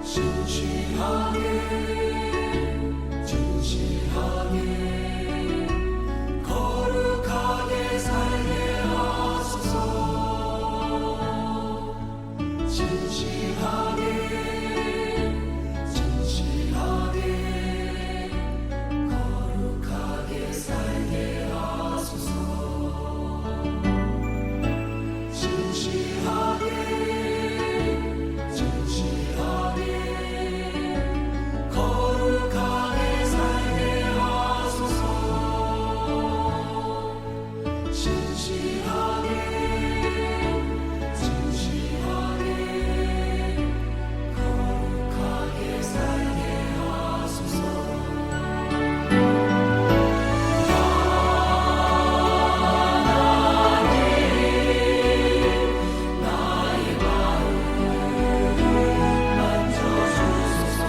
진실하게 진실하게 거룩하게 살게 하소서. 진실하게 진실하게 거룩하게 살게 하소서. 진실하게 진실하게 거룩하게 살게 하소서. 진실하게 진실하게 거룩하게 살게 하소서. 나의 마음 만져주소서.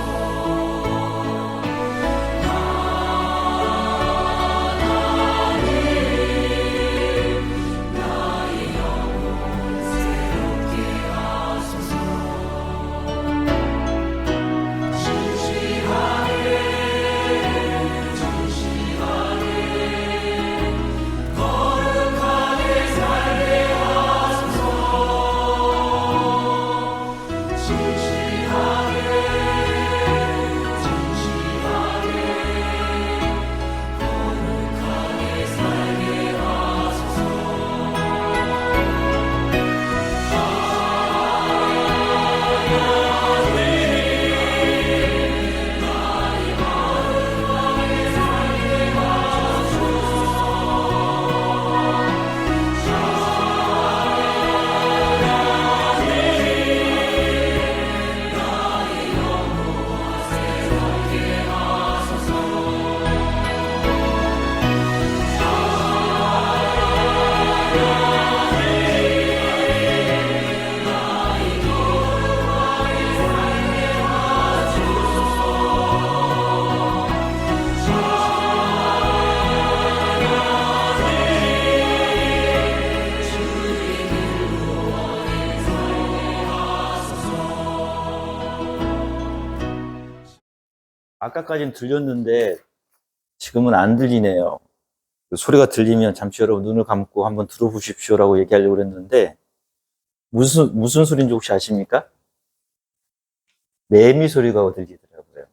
나의 영혼 새롭게 하소서. 진실하게 진실하게 거룩하게 살게 하소서. 진실하게 진실하게 거룩하게 살게 하소서. 나의 마음에 살게 나의 영혼 새롭게 하소서. 나의 거룩하게 살게 아까까지는 들렸는데 지금은 안 들리네요. 그 소리가 들리면 잠시 여러분 눈을 감고 한번 들어보십시오라고 얘기하려고 그랬는데 무슨 소리인지 혹시 아십니까? 매미 소리가 들리더라고요.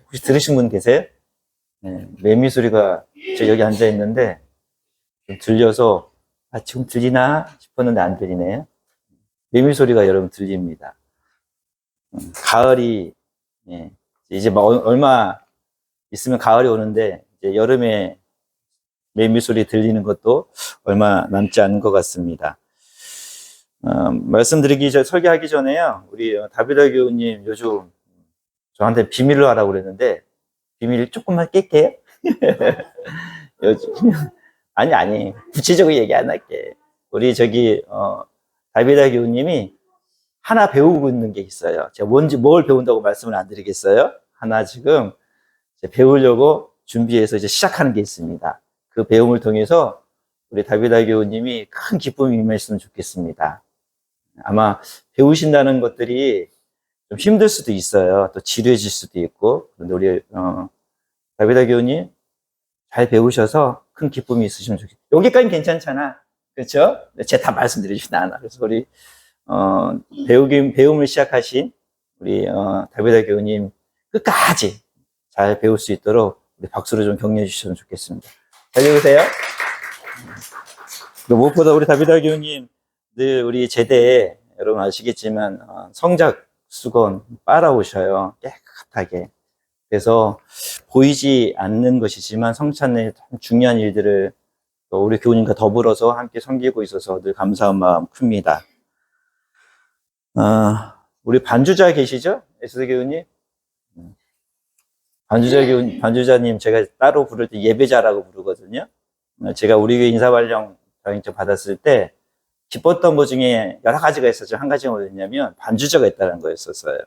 혹시 들으신 분 계세요? 네, 매미 소리가 제가 여기 앉아 있는데 좀 들려서 지금 들리나 싶었는데 안 들리네요. 매미 소리가 여러분 들립니다. 가을이 이제 얼마 있으면 가을이 오는데 이제 여름에 매미 소리 들리는 것도 얼마 남지 않은 것 같습니다. 설교하기 전에요. 우리 다비다 교우님 요즘 저한테 비밀로 하라고 그랬는데 비밀 조금만 깰게요. 요즘 아니 구체적으로 얘기 안 할게. 우리 다비다 교우님이 하나 배우고 있는 게 있어요. 제가 뭘 배운다고 말씀을 안 드리겠어요? 하나 지금 배우려고 준비해서 이제 시작하는 게 있습니다. 그 배움을 통해서 우리 다비다 교우님이 큰 기쁨이 임했으면 좋겠습니다. 아마 배우신다는 것들이 좀 힘들 수도 있어요. 또 지루해질 수도 있고. 그런데 우리 다비다 교우님 잘 배우셔서 큰 기쁨이 있으시면 좋겠어요. 여기까지는 괜찮잖아. 그렇죠? 제가 다 말씀드리진 않아. 그래서 우리 배움을 시작하신 우리 다비다 교우님 끝까지 잘 배울 수 있도록 우리 박수로 좀 격려해 주셨으면 좋겠습니다. 잘 배우세요. 무엇보다 우리 다비다 교우님 늘 우리 제대에 여러분 아시겠지만 성작 수건 빨아오셔요. 깨끗하게. 그래서 보이지 않는 것이지만 성찬의 중요한 일들을 우리 교우님과 더불어서 함께 섬기고 있어서 늘 감사한 마음 큽니다. 우리 반주자 계시죠? 에스더 교우님? 반주자님 제가 따로 부를 때 예배자라고 부르거든요. 제가 우리 교회 인사발령 영접 받았을 때 기뻤던 것 중에 여러 가지가 있었죠. 한 가지가 뭐였냐면 반주자가 있다는 거였었어요.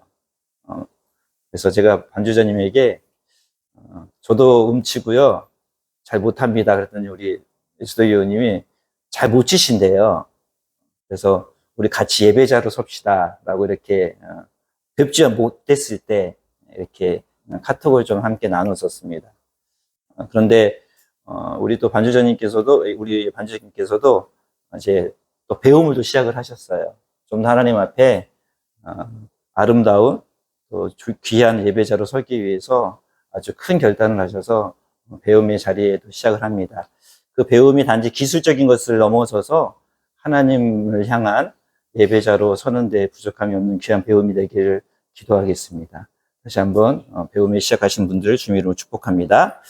그래서 제가 반주자님에게 저도 음치고요. 잘 못합니다. 그랬더니 우리 에스더 교우님이 잘 못 치신대요. 그래서 우리 같이 예배자로 섭시다 라고 이렇게 뵙지 못했을 때 이렇게 카톡을 좀 함께 나눴었습니다. 그런데 우리 또 우리 반주자님께서도 이제 또 배움을 또 시작을 하셨어요. 좀 더 하나님 앞에 아름다운 또 귀한 예배자로 서기 위해서 아주 큰 결단을 하셔서 배움의 자리에 또 시작을 합니다. 그 배움이 단지 기술적인 것을 넘어서서 하나님을 향한 예배자로 서는 데 부족함이 없는 귀한 배움이 되기를 기도하겠습니다. 다시 한번 배움에 시작하신 분들을 주님 이름으로 축복합니다.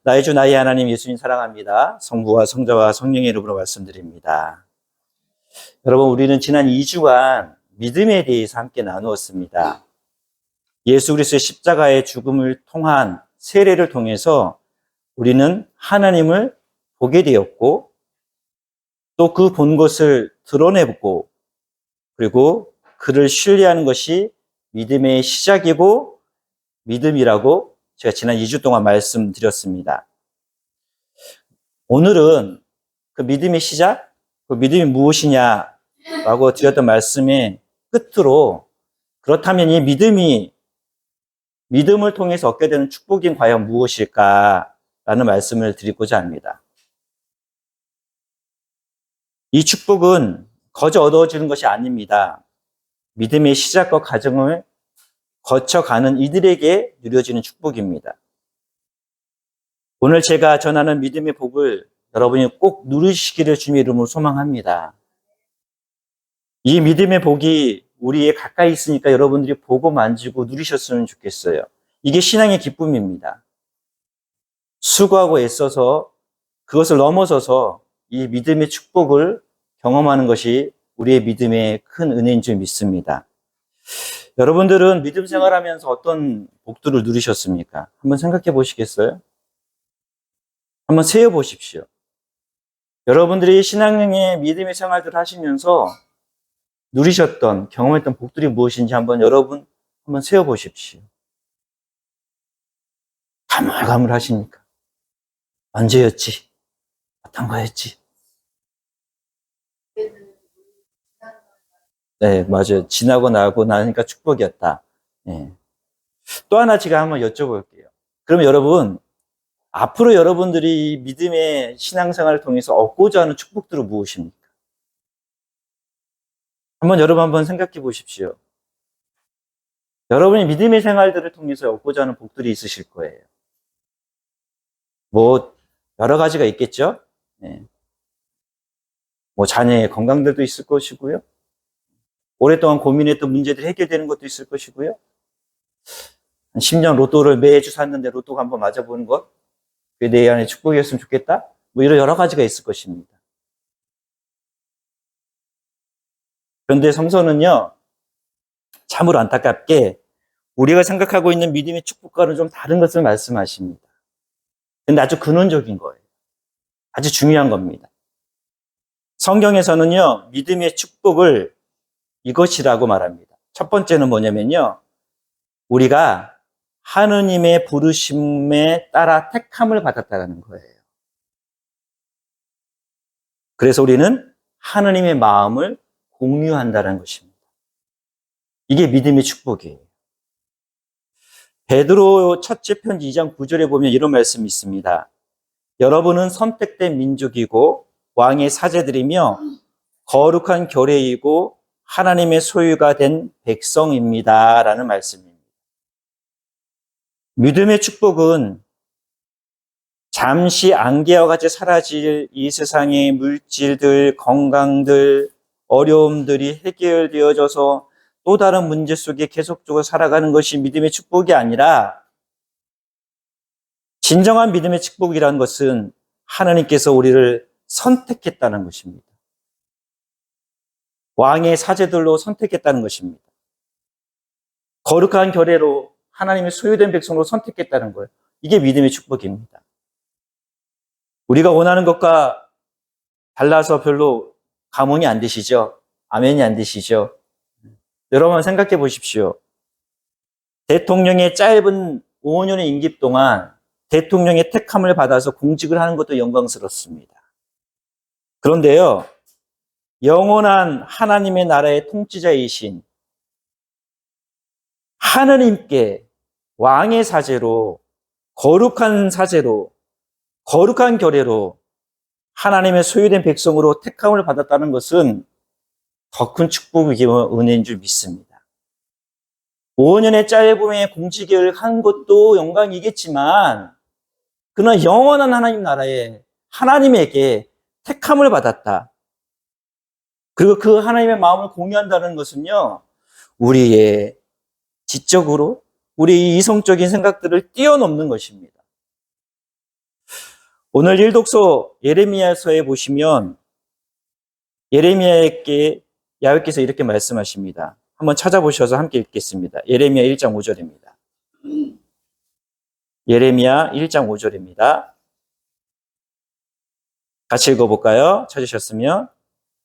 나의 주 나의 하나님 예수님 사랑합니다. 성부와 성자와 성령의 이름으로 말씀드립니다. 여러분, 우리는 지난 2주간 믿음에 대해서 함께 나누었습니다. 예수 그리스도의 십자가의 죽음을 통한 세례를 통해서 우리는 하나님을 보게 되었고 또 그 본 것을 드러내고 그리고 그를 신뢰하는 것이 믿음의 시작이고 믿음이라고 제가 지난 2주 동안 말씀드렸습니다. 오늘은 그 믿음의 시작, 그 믿음이 무엇이냐라고 드렸던 말씀의 끝으로 그렇다면 이 믿음을 통해서 얻게 되는 축복이 과연 무엇일까라는 말씀을 드리고자 합니다. 이 축복은 거저 얻어지는 것이 아닙니다. 믿음의 시작과 과정을 거쳐가는 이들에게 누려지는 축복입니다. 오늘 제가 전하는 믿음의 복을 여러분이 꼭 누리시기를 주님의 이름으로 소망합니다. 이 믿음의 복이 우리에 가까이 있으니까 여러분들이 보고 만지고 누리셨으면 좋겠어요. 이게 신앙의 기쁨입니다. 수고하고 애써서 그것을 넘어서서 이 믿음의 축복을 경험하는 것이 우리의 믿음의 큰 은혜인 줄 믿습니다. 여러분들은 믿음 생활하면서 어떤 복들을 누리셨습니까? 한번 생각해 보시겠어요? 한번 세어 보십시오. 여러분들이 신앙의 믿음의 생활들을 하시면서 누리셨던, 경험했던 복들이 무엇인지 여러분 한번 세어 보십시오. 가물가물하십니까? 언제였지? 어떤 거였지? 네, 맞아요. 지나고 나고 나니까 축복이었다. 네. 또 하나 제가 한번 여쭤볼게요. 그러면 여러분, 앞으로 여러분들이 믿음의 신앙생활을 통해서 얻고자 하는 축복들은 무엇입니까? 여러분 한번 생각해 보십시오. 여러분이 믿음의 생활들을 통해서 얻고자 하는 복들이 있으실 거예요. 여러 가지가 있겠죠? 네. 자녀의 건강들도 있을 것이고요. 오랫동안 고민했던 문제들이 해결되는 것도 있을 것이고요. 10년 로또를 매주 샀는데 로또가 한번 맞아보는 것, 그게 내 안에 축복이었으면 좋겠다. 이런 여러 가지가 있을 것입니다. 그런데 성서는요, 참으로 안타깝게 우리가 생각하고 있는 믿음의 축복과는 좀 다른 것을 말씀하십니다. 근데 아주 근원적인 거예요. 아주 중요한 겁니다. 성경에서는요, 믿음의 축복을 이것이라고 말합니다. 첫 번째는 뭐냐면요, 우리가 하느님의 부르심에 따라 택함을 받았다는 거예요. 그래서 우리는 하느님의 마음을 공유한다는 것입니다. 이게 믿음의 축복이에요. 베드로 첫째 편지 2장 9절에 보면 이런 말씀이 있습니다. 여러분은 선택된 민족이고 왕의 사제들이며 거룩한 교회이고 하나님의 소유가 된 백성입니다. 라는 말씀입니다. 믿음의 축복은 잠시 안개와 같이 사라질 이 세상의 물질들, 건강들, 어려움들이 해결되어져서 또 다른 문제 속에 계속적으로 살아가는 것이 믿음의 축복이 아니라 진정한 믿음의 축복이라는 것은 하나님께서 우리를 선택했다는 것입니다. 왕의 사제들로 선택했다는 것입니다. 거룩한 결례로 하나님의 소유된 백성으로 선택했다는 거예요. 이게 믿음의 축복입니다. 우리가 원하는 것과 달라서 별로 감흥이 안 드시죠? 아멘이 안 드시죠? 여러분 생각해 보십시오. 대통령의 짧은 5년의 임기 동안 대통령의 택함을 받아서 공직을 하는 것도 영광스럽습니다. 그런데요, 영원한 하나님의 나라의 통치자이신 하느님께 왕의 사제로, 거룩한 사제로, 거룩한 결례로 하나님의 소유된 백성으로 택함을 받았다는 것은 더 큰 축복이고 은혜인 줄 믿습니다. 5년의 짧음의 공직을 한 것도 영광이겠지만 그는 영원한 하나님 나라에 하나님에게 택함을 받았다. 그리고 그 하나님의 마음을 공유한다는 것은요, 우리의 지적으로, 우리의 이성적인 생각들을 뛰어넘는 것입니다. 오늘 일독서 예레미야서에 보시면 예레미야에게 야훼께서 이렇게 말씀하십니다. 한번 찾아보셔서 함께 읽겠습니다. 예레미야 1장 5절입니다. 예레미야 1장 5절입니다. 같이 읽어볼까요? 찾으셨으면.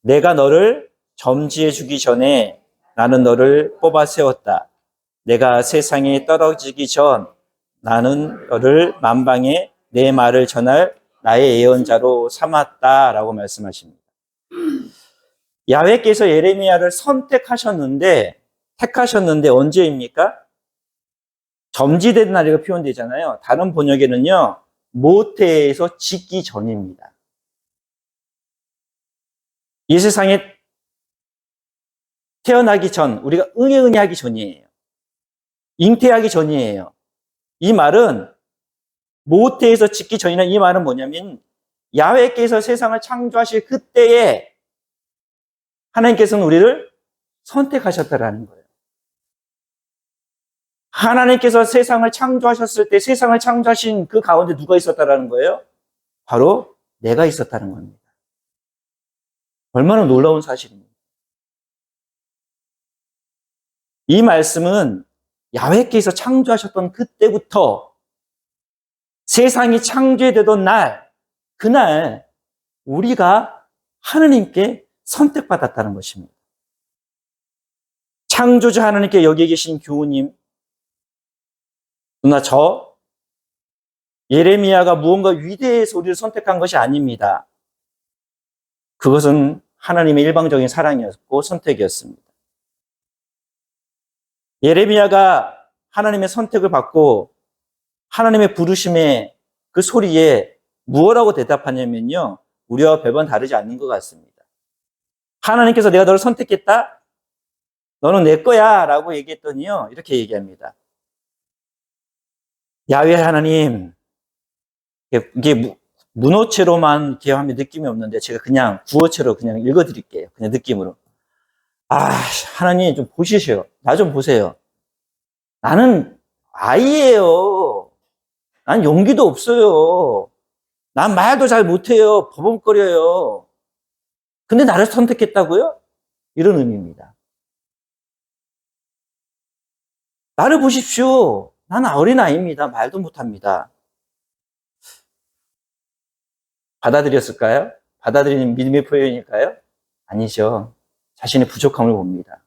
내가 너를 점지해 주기 전에 나는 너를 뽑아 세웠다. 내가 세상에 떨어지기 전 나는 너를 만방에 내 말을 전할 나의 예언자로 삼았다라고 말씀하십니다. 야훼께서 예레미야를 택하셨는데 언제입니까? 점지된 날이가 표현되잖아요. 다른 번역에는요, 모태에서 짓기 전입니다. 이 세상에 태어나기 전, 우리가 응애응애하기 전이에요. 잉태하기 전이에요. 이 말은 모태에서 짓기 전이나 이 말은 뭐냐면 야훼께서 세상을 창조하실 그때에 하나님께서는 우리를 선택하셨다라는 거예요. 하나님께서 세상을 창조하셨을 때 세상을 창조하신 그 가운데 누가 있었다라는 거예요? 바로 내가 있었다는 겁니다. 얼마나 놀라운 사실입니까? 이 말씀은 야훼께서 창조하셨던 그때부터 세상이 창조되던 날, 그날 우리가 하나님께 선택받았다는 것입니다. 창조주 하나님께 여기 계신 교우님, 누나 저, 예레미야가 무언가 위대해서 우리를 선택한 것이 아닙니다. 그것은 하나님의 일방적인 사랑이었고 선택이었습니다. 예레미야가 하나님의 선택을 받고 하나님의 부르심의 그 소리에 무엇라고 대답하냐면요, 우리와 별반 다르지 않는 것 같습니다. 하나님께서 내가 너를 선택했다? 너는 내 거야 라고 얘기했더니요, 이렇게 얘기합니다. 야훼 하나님, 이게 문어체로만 이렇게 하면 느낌이 없는데 제가 그냥 구어체로 그냥 읽어드릴게요. 그냥 느낌으로. 하나님 좀 보시셔요. 나 좀 보세요. 나는 아이예요. 난 용기도 없어요. 난 말도 잘 못해요. 버벅거려요. 근데 나를 선택했다고요? 이런 의미입니다. 나를 보십시오. 나는 어린아이입니다. 말도 못합니다. 받아들였을까요? 받아들이는 믿음의 표현일까요? 아니죠. 자신의 부족함을 봅니다.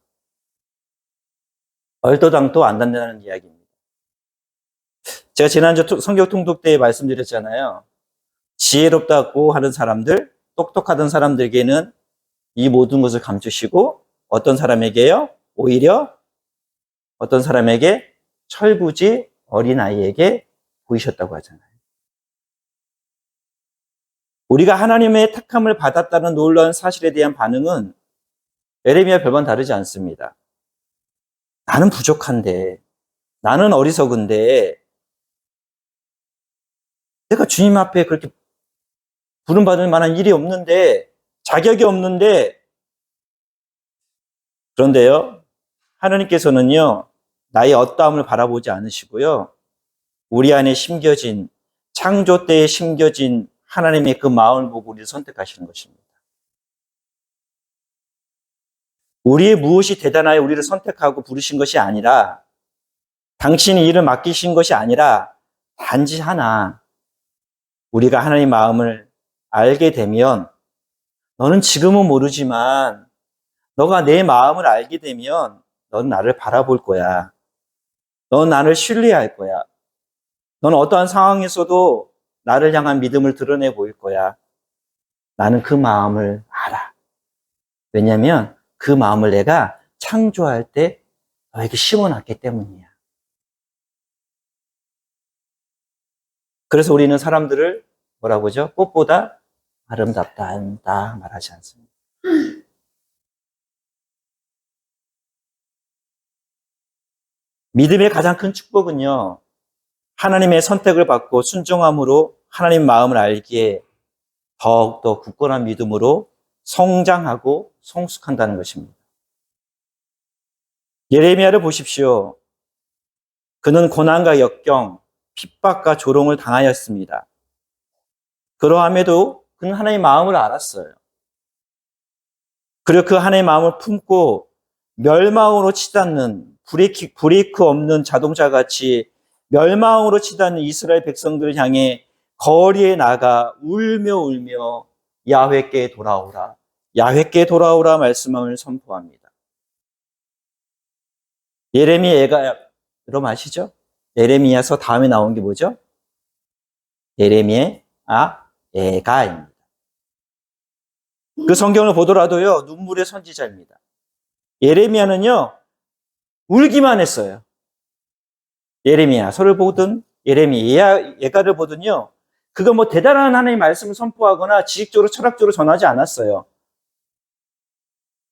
얼토당토 안 된다는 이야기입니다. 제가 지난주 성경 통독 때 말씀드렸잖아요. 지혜롭다고 하는 사람들, 똑똑하던 사람들에게는 이 모든 것을 감추시고 어떤 사람에게요? 오히려 어떤 사람에게 철부지 어린아이에게 보이셨다고 하잖아요. 우리가 하나님의 택함을 받았다는 놀라운 사실에 대한 반응은 예레미야 별반 다르지 않습니다. 나는 부족한데, 나는 어리석은데, 내가 주님 앞에 그렇게 부름받을 만한 일이 없는데, 자격이 없는데, 그런데요, 하나님께서는요, 나의 어떠함을 바라보지 않으시고요, 우리 안에 심겨진, 창조 때에 심겨진 하나님의 그 마음을 보고 우리를 선택하시는 것입니다. 우리의 무엇이 대단하여 우리를 선택하고 부르신 것이 아니라, 당신이 일을 맡기신 것이 아니라, 단지 하나, 우리가 하나님의 마음을 알게 되면, 너는 지금은 모르지만, 너가 내 마음을 알게 되면, 넌 나를 바라볼 거야. 넌 나를 신뢰할 거야. 넌 어떠한 상황에서도 나를 향한 믿음을 드러내 보일 거야. 나는 그 마음을 알아. 왜냐하면 그 마음을 내가 창조할 때 너에게 심어놨기 때문이야. 그래서 우리는 사람들을 뭐라고 하죠? 꽃보다 아름답다 한다 말하지 않습니다. 믿음의 가장 큰 축복은요, 하나님의 선택을 받고 순종함으로 하나님 마음을 알기에 더욱더 굳건한 믿음으로 성장하고 성숙한다는 것입니다. 예레미야를 보십시오. 그는 고난과 역경, 핍박과 조롱을 당하였습니다. 그러함에도 그는 하나님의 마음을 알았어요. 그리고 그 하나님의 마음을 품고 멸망으로 치닫는 브레이크 없는 자동차같이 멸망으로 치닫는 이스라엘 백성들을 향해 거리에 나가 울며 야훼께 돌아오라. 야훼께 돌아오라 말씀을 선포합니다. 예레미야 여러분 아시죠? 예레미야서 다음에 나온 게 뭐죠? 예레미야 애가입니다. 그 성경을 보더라도요, 눈물의 선지자입니다. 예레미야는요, 울기만 했어요. 예레미야서를 보든 예레미야 예가를 보든요, 그거 뭐 대단한 하나님의 말씀을 선포하거나 지식적으로 철학적으로 전하지 않았어요.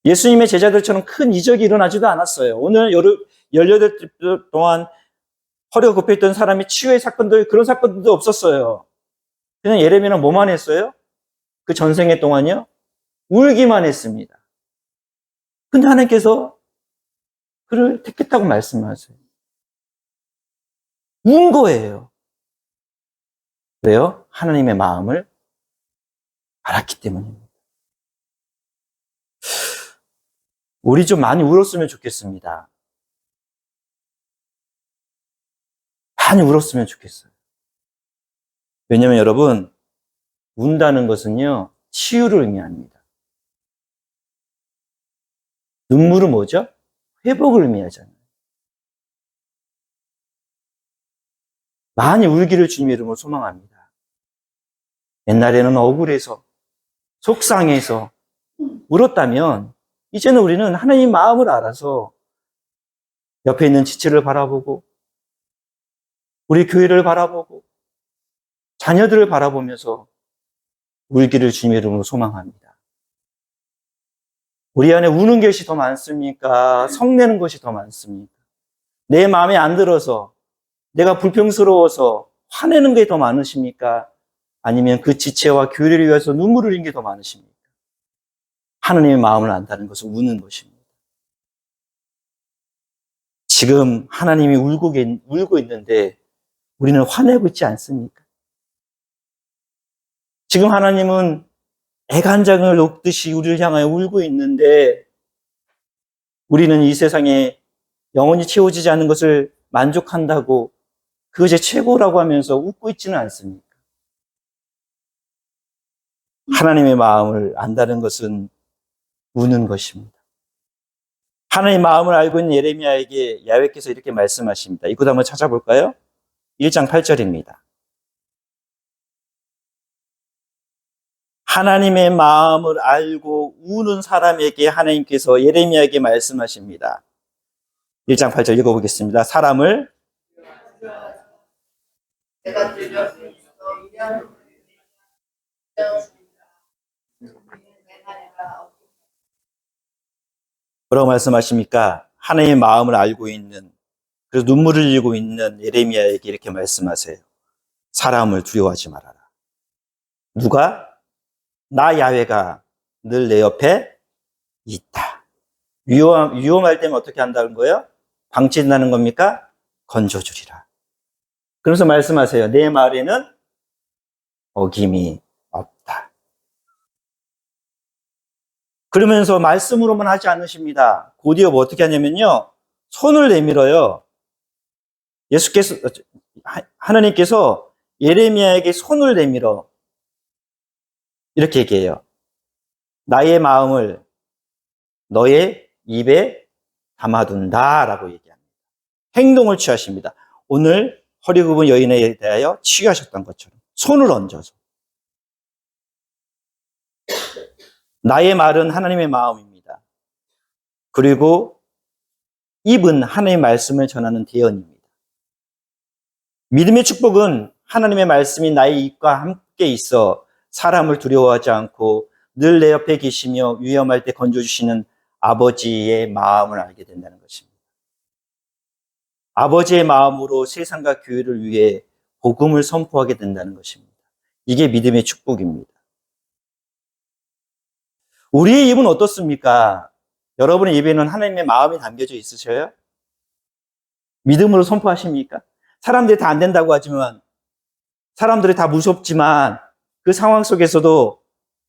예수님의 제자들처럼 큰 이적이 일어나지도 않았어요. 오늘 18주 동안 허리가 굽혀있던 사람이 치유의 사건들, 그런 사건들도 없었어요. 그냥 예레미야는 뭐만 했어요? 그 전생애 동안요? 울기만 했습니다. 근데 하나님께서 그를 택했다고 말씀하세요. 운 거예요. 왜요? 하나님의 마음을 알았기 때문입니다. 우리 좀 많이 울었으면 좋겠습니다. 많이 울었으면 좋겠어요. 왜냐하면 여러분, 운다는 것은요, 치유를 의미합니다. 눈물은 뭐죠? 회복을 의미하잖아요. 많이 울기를 주님의 이름으로 소망합니다. 옛날에는 억울해서, 속상해서 울었다면, 이제는 우리는 하나님 마음을 알아서 옆에 있는 지체를 바라보고, 우리 교회를 바라보고, 자녀들을 바라보면서 울기를 주님의 이름으로 소망합니다. 우리 안에 우는 것이 더 많습니까? 성내는 것이 더 많습니까? 내 마음에 안 들어서, 내가 불평스러워서 화내는 게 더 많으십니까? 아니면 그 지체와 교회를 위해서 눈물을 흘린 게 더 많으십니까? 하나님의 마음을 안다는 것은 우는 것입니다. 지금 하나님이 울고 있는데 우리는 화내고 있지 않습니까? 지금 하나님은 애간장을 녹듯이 우리를 향하여 울고 있는데 우리는 이 세상에 영원히 채워지지 않는 것을 만족한다고 그것이 최고라고 하면서 웃고 있지는 않습니까? 하나님의 마음을 안다는 것은 우는 것입니다. 하나님의 마음을 알고 있는 예레미야에게 야훼께서 이렇게 말씀하십니다. 이곳 한번 찾아볼까요? 1장 8절입니다. 하나님의 마음을 알고 우는 사람에게 하나님께서 예레미야에게 말씀하십니다. 1장 8절 읽어보겠습니다. 사람을 뭐라고 말씀하십니까? 하나님의 마음을 알고 있는, 그래서 눈물을 흘리고 있는 예레미야에게 이렇게 말씀하세요. 사람을 두려워하지 말아라. 누가? 나 야훼가 늘 내 옆에 있다. 위험할 때는 어떻게 한다는 거예요? 방치한다는 겁니까? 건져주리라. 그래서 말씀하세요. 내 말에는 어김이 없다. 그러면서 말씀으로만 하지 않으십니다. 곧이어 뭐 어떻게 하냐면요, 손을 내밀어요. 하나님께서 예레미야에게 손을 내밀어 이렇게 얘기해요. 나의 마음을 너의 입에 담아둔다 라고 얘기합니다. 행동을 취하십니다. 오늘 허리 굽은 여인에 대하여 치유하셨던 것처럼 손을 얹어서. 나의 말은 하나님의 마음입니다. 그리고 입은 하나님의 말씀을 전하는 대언입니다. 믿음의 축복은 하나님의 말씀이 나의 입과 함께 있어 사람을 두려워하지 않고 늘 내 옆에 계시며 위험할 때 건져주시는 아버지의 마음을 알게 된다는 것입니다. 아버지의 마음으로 세상과 교회를 위해 복음을 선포하게 된다는 것입니다. 이게 믿음의 축복입니다. 우리의 입은 어떻습니까? 여러분의 입에는 하나님의 마음이 담겨져 있으셔요? 믿음으로 선포하십니까? 사람들이 다 안 된다고 하지만, 사람들이 다 무섭지만, 그 상황 속에서도,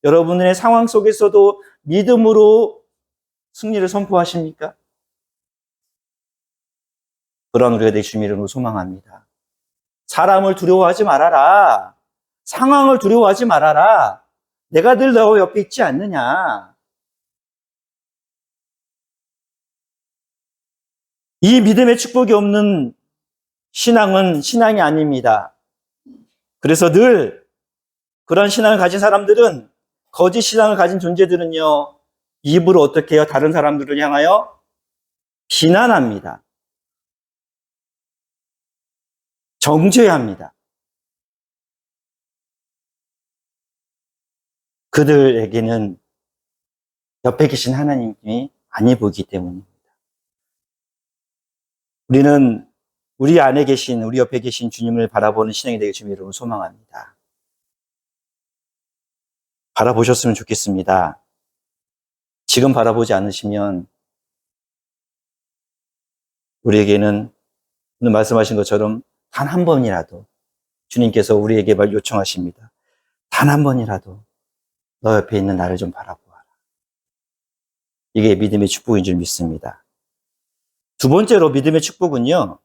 여러분의 상황 속에서도 믿음으로 승리를 선포하십니까? 그런 우리가 될 주님의 이름으로 소망합니다. 사람을 두려워하지 말아라. 상황을 두려워하지 말아라. 내가 늘 너 옆에 있지 않느냐. 이 믿음의 축복이 없는 신앙은 신앙이 아닙니다. 그래서 늘 그런 신앙을 가진 사람들은, 거짓 신앙을 가진 존재들은요, 입으로 어떻게 해요? 다른 사람들을 향하여 비난합니다. 정죄합니다. 그들에게는 옆에 계신 하나님이 아니 보이기 때문입니다. 우리는 우리 안에 계신, 우리 옆에 계신 주님을 바라보는 신앙이 되길 주님의 이름으로 소망합니다. 바라보셨으면 좋겠습니다. 지금 바라보지 않으시면 우리에게는 오늘 말씀하신 것처럼 단 한 번이라도 주님께서 우리에게 요청하십니다. 단 한 번이라도 너 옆에 있는 나를 좀 바라보아라. 이게 믿음의 축복인 줄 믿습니다. 두 번째로 믿음의 축복은요,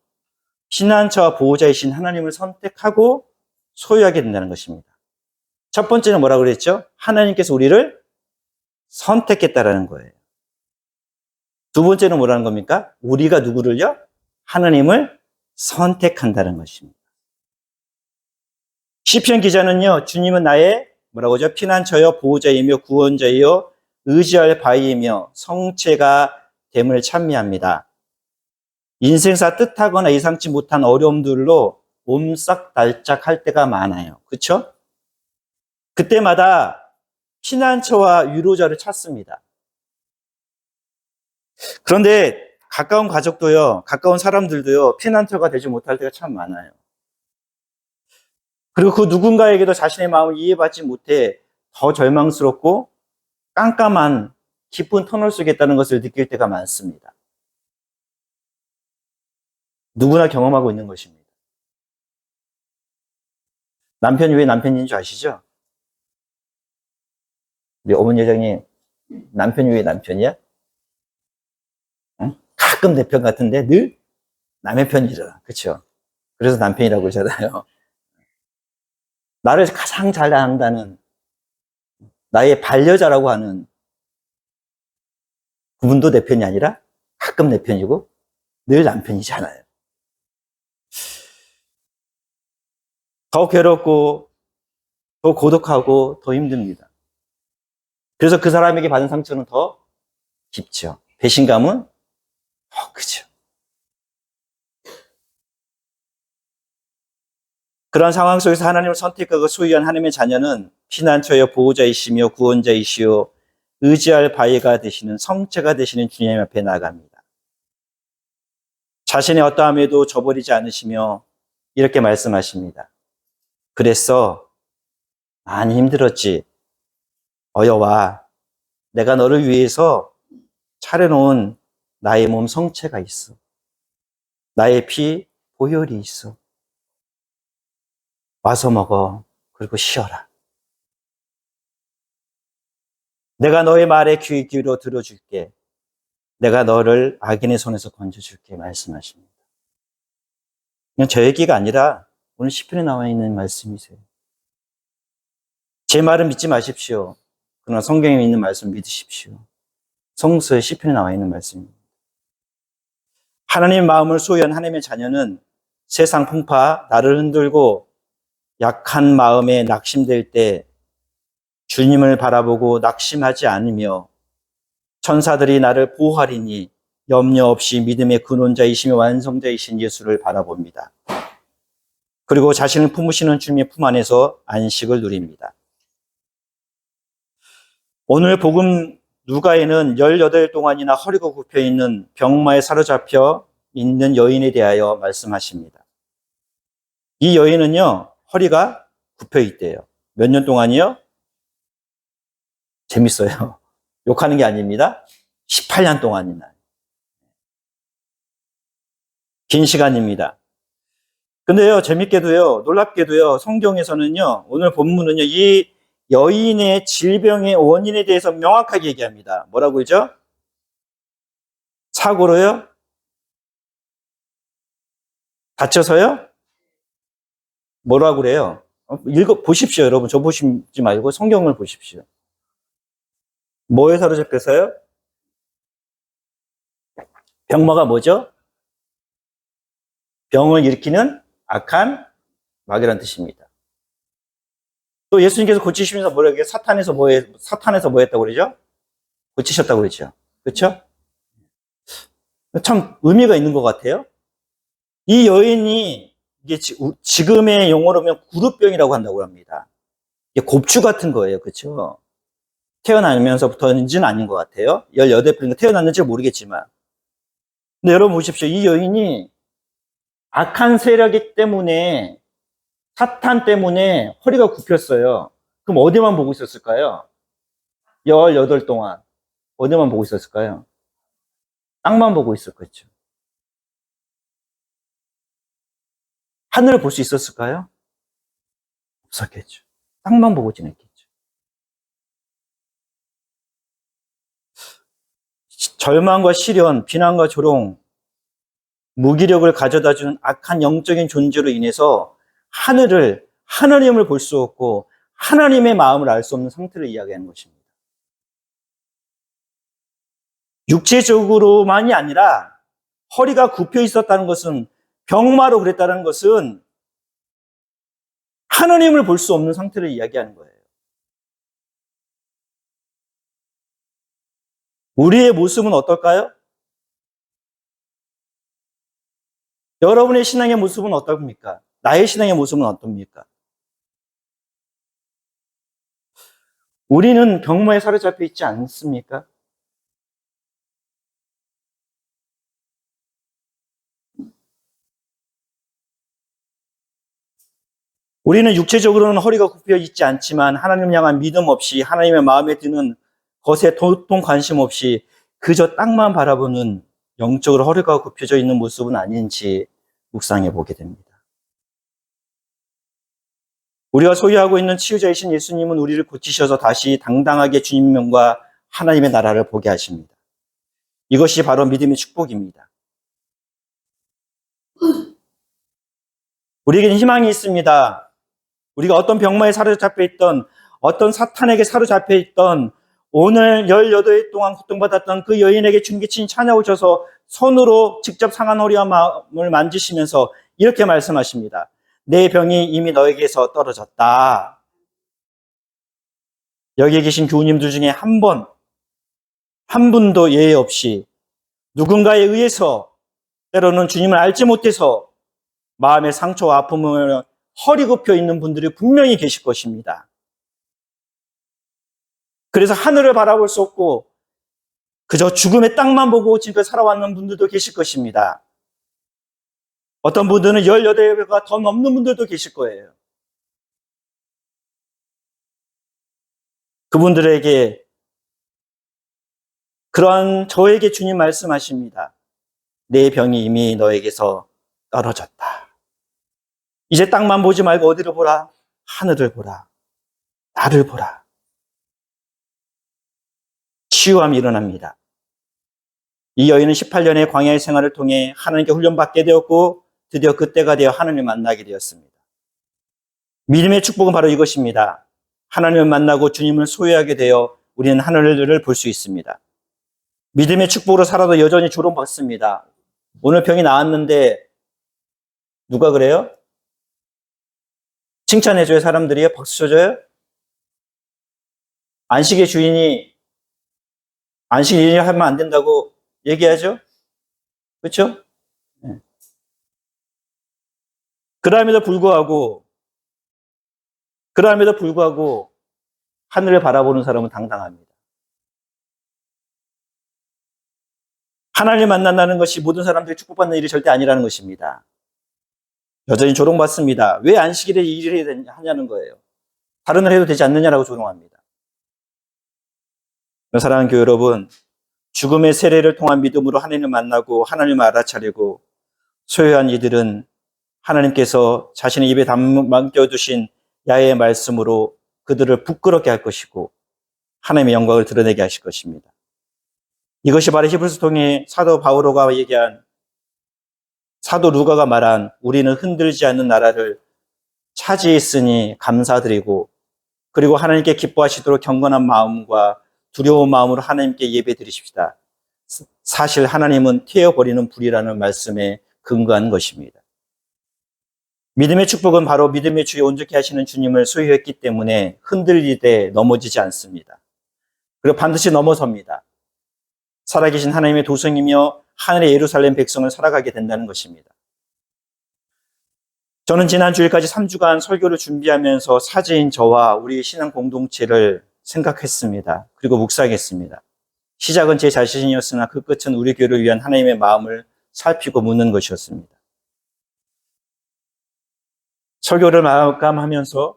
피난처와 보호자이신 하나님을 선택하고 소유하게 된다는 것입니다. 첫 번째는 뭐라고 그랬죠? 하나님께서 우리를 선택했다라는 거예요. 두 번째는 뭐라는 겁니까? 우리가 누구를요? 하나님을 선택한다는 것입니다. 시편 기자는요, 주님은 나의 뭐라고 하죠? 피난처여 보호자이며 구원자이요 의지할 바위이며 성체가 됨을 찬미합니다. 인생사 뜻하거나 예상치 못한 어려움들로 옴싹달짝할 때가 많아요. 그렇죠? 그때마다 피난처와 위로자를 찾습니다. 그런데 가까운 가족도요, 가까운 사람들도요, 피난처가 되지 못할 때가 참 많아요. 그리고 그 누군가에게도 자신의 마음을 이해받지 못해 더 절망스럽고 깜깜한 깊은 터널 속에 있다는 것을 느낄 때가 많습니다. 누구나 경험하고 있는 것입니다. 남편이 왜 남편인 줄 아시죠? 우리 어머니 회장님, 남편이 왜 남편이야? 응? 가끔 내 편 같은데 늘 남의 편이잖아. 그렇죠? 그래서 남편이라고 그러잖아요. 나를 가장 잘 안다는, 나의 반려자라고 하는 그분도 내 편이 아니라 가끔 내 편이고 늘 남편이잖아요. 더 괴롭고 더 고독하고 더 힘듭니다. 그래서 그 사람에게 받은 상처는 더 깊죠. 배신감은 더 크죠. 그런 상황 속에서 하나님을 선택하고 소유한 하나님의 자녀는 피난처여 보호자이시며 구원자이시오 의지할 바위가 되시는 성체가 되시는 주님 앞에 나아갑니다. 자신의 어떠함에도 저버리지 않으시며 이렇게 말씀하십니다. 그랬어. 많이 힘들었지. 어여와. 내가 너를 위해서 차려놓은 나의 몸 성체가 있어. 나의 피 보혈이 있어. 와서 먹어. 그리고 쉬어라. 내가 너의 말에 귀 기울여 들어줄게. 내가 너를 악인의 손에서 건져줄게. 말씀하십니다. 그냥 저 얘기가 아니라 오늘 시편에 나와 있는 말씀이세요. 제 말은 믿지 마십시오. 그러나 성경에 있는 말씀 믿으십시오. 성서의 시편에 나와 있는 말씀입니다. 하나님의 마음을 소유한 하나님의 자녀는 세상 풍파, 나를 흔들고 약한 마음에 낙심될 때 주님을 바라보고 낙심하지 않으며 천사들이 나를 보호하리니 염려 없이 믿음의 근원자이시며 완성자이신 예수를 바라봅니다. 그리고 자신을 품으시는 주님의 품 안에서 안식을 누립니다. 오늘 복음 누가에는 18일 동안이나 허리가 굽혀 있는 병마에 사로잡혀 있는 여인에 대하여 말씀하십니다. 이 여인은요, 허리가 굽혀 있대요. 몇 년 동안이요? 재밌어요. 욕하는 게 아닙니다. 18년 동안이나. 긴 시간입니다. 근데요, 재밌게도요, 놀랍게도요, 성경에서는요, 오늘 본문은요, 이 여인의 질병의 원인에 대해서 명확하게 얘기합니다. 뭐라고 하죠? 사고로요? 다쳐서요? 뭐라고 그래요? 보십시오, 여러분. 저 보시지 말고 성경을 보십시오. 뭐에 사로잡혀서요? 병마가 뭐죠? 병을 일으키는 악한 마귀라는 뜻입니다. 또 예수님께서 고치시면서 뭐라고 해요? 사탄에서 뭐 했다고 그러죠? 고치셨다고 그러죠. 그렇죠? 참 의미가 있는 것 같아요. 이 여인이 이게 지금의 용어로 보면 구루병이라고 한다고 합니다. 이게 곱추 같은 거예요. 그렇죠? 태어나면서부터는지는 아닌 것 같아요. 18병인가 태어났는지 모르겠지만. 근데 여러분 보십시오. 이 여인이 악한 세력이기 때문에, 사탄 때문에 허리가 굽혔어요. 그럼 어디만 보고 있었을까요? 18 동안. 어디만 보고 있었을까요? 땅만 보고 있었겠죠. 하늘을 볼 수 있었을까요? 없었겠죠. 땅만 보고 지냈겠죠. 절망과 시련, 비난과 조롱, 무기력을 가져다주는 악한 영적인 존재로 인해서 하나님을 볼 수 없고 하나님의 마음을 알 수 없는 상태를 이야기하는 것입니다. 육체적으로만이 아니라 허리가 굽혀 있었다는 것은, 병마로 그랬다는 것은 하나님을 볼 수 없는 상태를 이야기하는 거예요. 우리의 모습은 어떨까요? 여러분의 신앙의 모습은 어떻습니까? 나의 신앙의 모습은 어떻습니까? 우리는 병마에 사로잡혀 있지 않습니까? 우리는 육체적으로는 허리가 굽혀 있지 않지만 하나님을 향한 믿음 없이, 하나님의 마음에 드는 것에 도통 관심 없이 그저 땅만 바라보는, 영적으로 허리가 굽혀져 있는 모습은 아닌지 묵상해 보게 됩니다. 우리가 소유하고 있는 치유자이신 예수님은 우리를 고치셔서 다시 당당하게 주님 명과 하나님의 나라를 보게 하십니다. 이것이 바로 믿음의 축복입니다. 우리에게는 희망이 있습니다. 우리가 어떤 병마에 사로잡혀 있던, 어떤 사탄에게 사로잡혀 있던, 오늘 18일 동안 고통받았던 그 여인에게 주님께 친히 찾아오셔서 손으로 직접 상한 허리와 마음을 만지시면서 이렇게 말씀하십니다. 내 병이 이미 너에게서 떨어졌다. 여기에 계신 교우님들 중에 한 분도 예외 없이 누군가에 의해서, 때로는 주님을 알지 못해서 마음의 상처와 아픔을 허리 굽혀 있는 분들이 분명히 계실 것입니다. 그래서 하늘을 바라볼 수 없고 그저 죽음의 땅만 보고 지금까지 살아왔는 분들도 계실 것입니다. 어떤 분들은 18배가 더 넘는 분들도 계실 거예요. 그분들에게, 그러한 저에게 주님 말씀하십니다. 내 병이 이미 너에게서 떨어졌다. 이제 땅만 보지 말고 어디를 보라? 하늘을 보라. 나를 보라. 치유함이 일어납니다. 이 여인은 18년의 광야의 생활을 통해 하나님께 훈련받게 되었고 드디어 그때가 되어 하나님을 만나게 되었습니다. 믿음의 축복은 바로 이것입니다. 하나님을 만나고 주님을 소유하게 되어 우리는 하늘을 볼 수 있습니다. 믿음의 축복으로 살아도 여전히 조롱받습니다. 오늘 병이 나았는데 누가 그래요? 칭찬해줘요, 사람들이요? 박수 쳐줘요? 안식의 주인이 안식 일을 하면 안 된다고 얘기하죠? 그렇죠? 그럼에도 불구하고 하늘을 바라보는 사람은 당당합니다. 하나님을 만난다는 것이 모든 사람들이 축복받는 일이 절대 아니라는 것입니다. 여전히 조롱받습니다. 왜 안식일에 이 일을 해야 하냐는 거예요. 다른 날 해도 되지 않느냐라고 조롱합니다. 사랑하는 교회 여러분, 죽음의 세례를 통한 믿음으로 하나님을 만나고 하나님을 알아차리고 소유한 이들은 하나님께서 자신의 입에 담겨두신 야훼의 말씀으로 그들을 부끄럽게 할 것이고 하나님의 영광을 드러내게 하실 것입니다. 이것이 바로 히브리서 통해 사도 바오로가 얘기한, 사도 루가가 말한 우리는 흔들지 않는 나라를 차지했으니 감사드리고, 그리고 하나님께 기뻐하시도록 경건한 마음과 두려운 마음으로 하나님께 예배 드리십시다. 사실 하나님은 태워버리는 불이라는 말씀에 근거한 것입니다. 믿음의 축복은 바로 믿음의 주에 온전케 하시는 주님을 소유했기 때문에 흔들리되 넘어지지 않습니다. 그리고 반드시 넘어섭니다. 살아계신 하나님의 도성이며 하늘의 예루살렘 백성을 살아가게 된다는 것입니다. 저는 지난 주일까지 3주간 설교를 준비하면서 사제인 저와 우리 신앙 공동체를 생각했습니다. 그리고 묵상했습니다. 시작은 제 자신이었으나 그 끝은 우리 교회를 위한 하나님의 마음을 살피고 묻는 것이었습니다. 설교를 마감하면서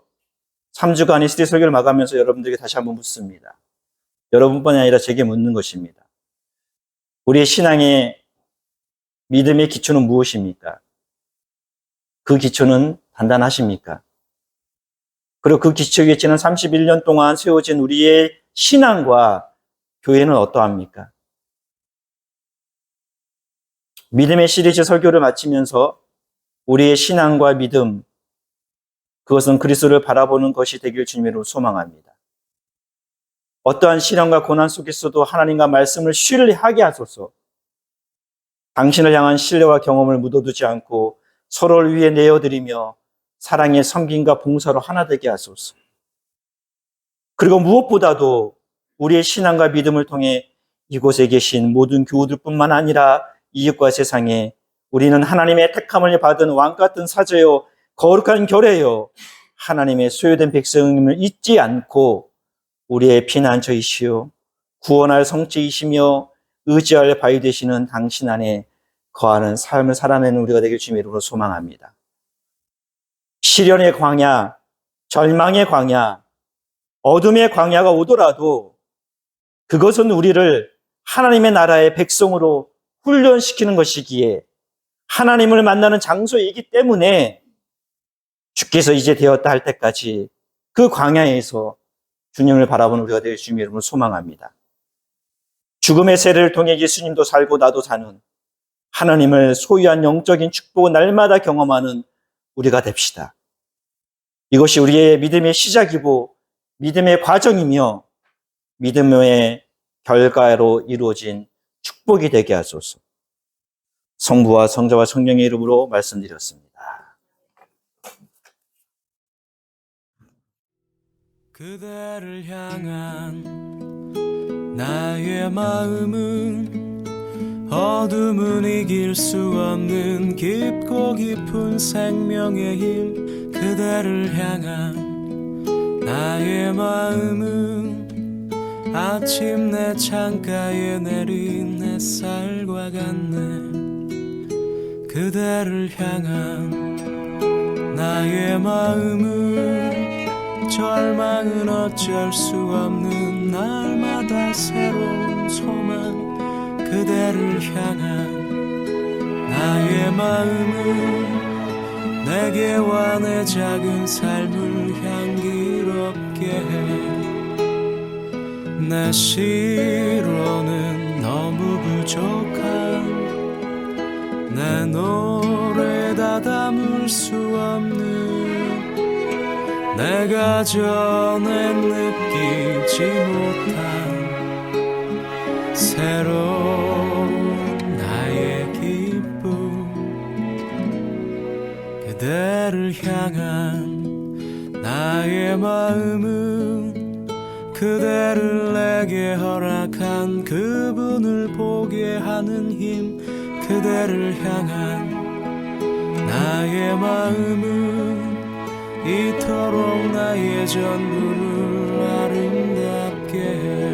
3주간의 시대 설교를 마감하면서 여러분들에게 다시 한번 묻습니다. 여러분뿐만 아니라 제게 묻는 것입니다. 우리의 신앙의 믿음의 기초는 무엇입니까? 그 기초는 단단하십니까? 그리고 그 기초 위에 지난 31년 동안 세워진 우리의 신앙과 교회는 어떠합니까? 믿음의 시리즈 설교를 마치면서 우리의 신앙과 믿음, 그것은 그리스도를 바라보는 것이 되길 주님으로 소망합니다. 어떠한 시련과 고난 속에서도 하나님과 말씀을 신뢰하게 하소서. 당신을 향한 신뢰와 경험을 묻어두지 않고 서로를 위해 내어드리며 사랑의 섬김과 봉사로 하나 되게 하소서. 그리고 무엇보다도 우리의 신앙과 믿음을 통해 이곳에 계신 모든 교우들뿐만 아니라 이웃과 세상에 우리는 하나님의 택함을 받은 왕같은 사제요 거룩한 결례요 하나님의 소유된 백성임을 잊지 않고 우리의 피난처이시오 구원할 성체이시며 의지할 바위 되시는 당신 안에 거하는 삶을 살아내는 우리가 되길 주님의 이름으로 소망합니다. 시련의 광야, 절망의 광야, 어둠의 광야가 오더라도 그것은 우리를 하나님의 나라의 백성으로 훈련시키는 것이기에 하나님을 만나는 장소이기 때문에 주께서 이제 되었다 할 때까지 그 광야에서 주님을 바라보는 우리가 될 주님의 이름으로 소망합니다. 죽음의 세례를 통해 예수님도 살고 나도 사는 하나님을 소유한 영적인 축복을 날마다 경험하는 우리가 됩시다. 이것이 우리의 믿음의 시작이고 믿음의 과정이며 믿음의 결과로 이루어진 축복이 되게 하소서. 성부와 성자와 성령의 이름으로 말씀드렸습니다. 그대를 향한 나의 마음은 어둠은 이길 수 없는 깊고 깊은 생명의 힘 그대를 향한 나의 마음은 아침 내 창가에 내린 햇살과 같네 그대를 향한 나의 마음은 절망은 어쩔 수 없는 날마다 새로운 소망 그대를 향한 나의 마음은 내게와 내 작은 삶을 향기롭게 해 내 시로는 너무 부족한 내 노래 다 담을 수 없는 내가 전에 느끼지 못한 새로운 나의 기쁨 그대를 향한 나의 마음은 그대를 내게 허락한 그분을 보게 하는 힘 그대를 향한 나의 마음은 이토록 나의 전부를 아름답게 해.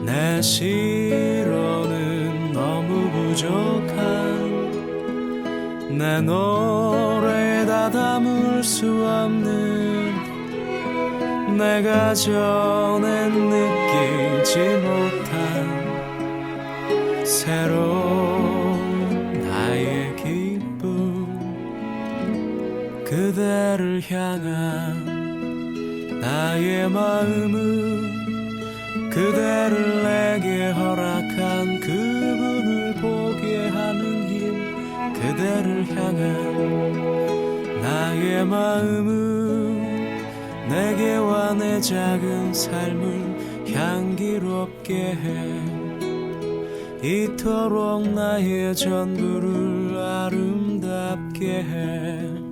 내 시로는 너무 부족한 내 노래에다 담을 수 없는 내가 전엔 느끼지 못한 새로운 나의 기쁨 그대를 향한 나의 마음은 그대를 내게 허락한 그분을 보게 하는 힘 그대를 향한 나의 마음은 내게와 내 작은 삶을 향기롭게 해 이토록 나의 전부를 아름답게 해